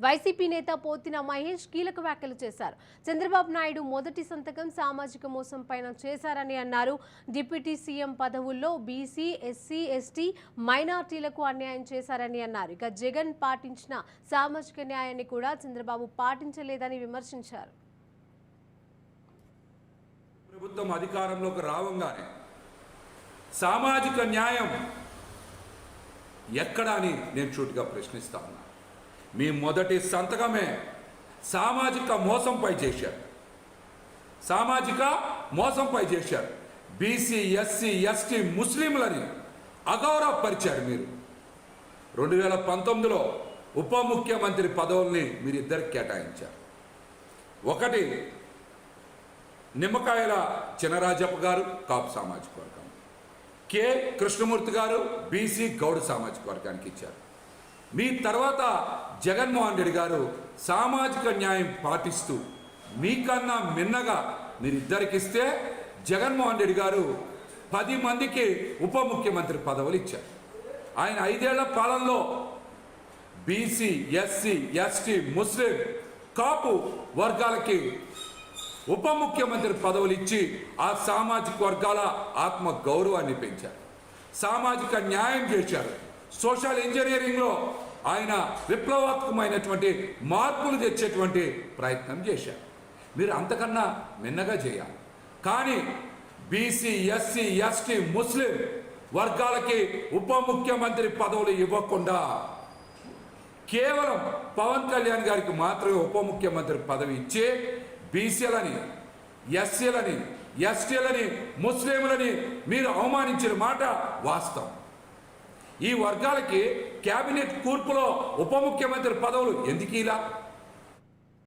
YCP నేత పోతిన మహేష్ కీలక వ్యాఖ్యలు చేశారు. చంద్రబాబు నాయుడు మొదటి సంతకం సామాజిక మోసం పైన చేశారని అన్నారు. డిప్యూటీ సీఎం పదవుల్లో బీసీ, ఎస్సీ, ఎస్టీ, మైనార్టీలకు అన్యాయం చేశారని అన్నారు. ఇక జగన్ పాటించిన సామాజిక న్యాయాన్ని కూడా చంద్రబాబు పాటించలేదని విమర్శించారు. ప్రభుత్వం అధికారంలోకి రావంగానే సామాజిక న్యాయం ఎక్కడా అని నేను సూటిగా ప్రశ్నిస్తా ఉన్నా. మీ మొదటి సంతకమే సామాజిక మోసంపై చేశారు. సామాజిక మోసంపై చేశారు. బీసీ, ఎస్సీ, ఎస్టీ, ముస్లింలని అగౌరవపరిచారు. మీరు 2019లో ఉప ముఖ్యమంత్రి పదవుల్ని మీరిద్దరికి కేటాయించారు. ఒకటి నిమ్మకాయల చినరాజప్ప గారు కాపు సామాజిక వర్గం, కె కృష్ణమూర్తి గారు బీసీ గౌడ సామాజిక వర్గానికి ఇచ్చారు. మీ తర్వాత జగన్మోహన్ రెడ్డి గారు సామాజిక న్యాయం పాటిస్తూ మీకన్నా మిన్నగా మీరిద్దరికిస్తే జగన్మోహన్ రెడ్డి గారు 10 మందికి ఉప ముఖ్యమంత్రి పదవులు ఇచ్చారు. ఆయన 5 ఏళ్ల పాలనలో బీసీ, ఎస్సీ, ఎస్టీ, ముస్లిం, కాపు వర్గాలకి ఉప ముఖ్యమంత్రి పదవులు ఇచ్చి ఆ సామాజిక వర్గాల ఆత్మ గౌరవాన్ని పెంచారు. సామాజిక న్యాయం చేశారు. సోషల్ ఇంజనీరింగ్లో ఆయన విప్లవాత్మకమైనటువంటి మార్పులు తెచ్చేటువంటి ప్రయత్నం చేశారు. మీరు అంతకన్నా మిన్నగా చేయాలి. కానీ బీసీ, ఎస్సీ, ఎస్టీ, ముస్లిం వర్గాలకి ఉప ముఖ్యమంత్రి పదవులు ఇవ్వకుండా కేవలం పవన్ కళ్యాణ్ గారికి మాత్రమే ఉప ముఖ్యమంత్రి పదవి ఇచ్చి బీసీలని, ఎస్సీలని, ఎస్టీలని, ముస్లింలని మీరు అవమానించిన మాట వాస్తవం. ఈ వర్గాలకి కేబినెట్ కూర్పులో ఉప ముఖ్యమంత్రి పదవులు ఎందుకు ఇలా?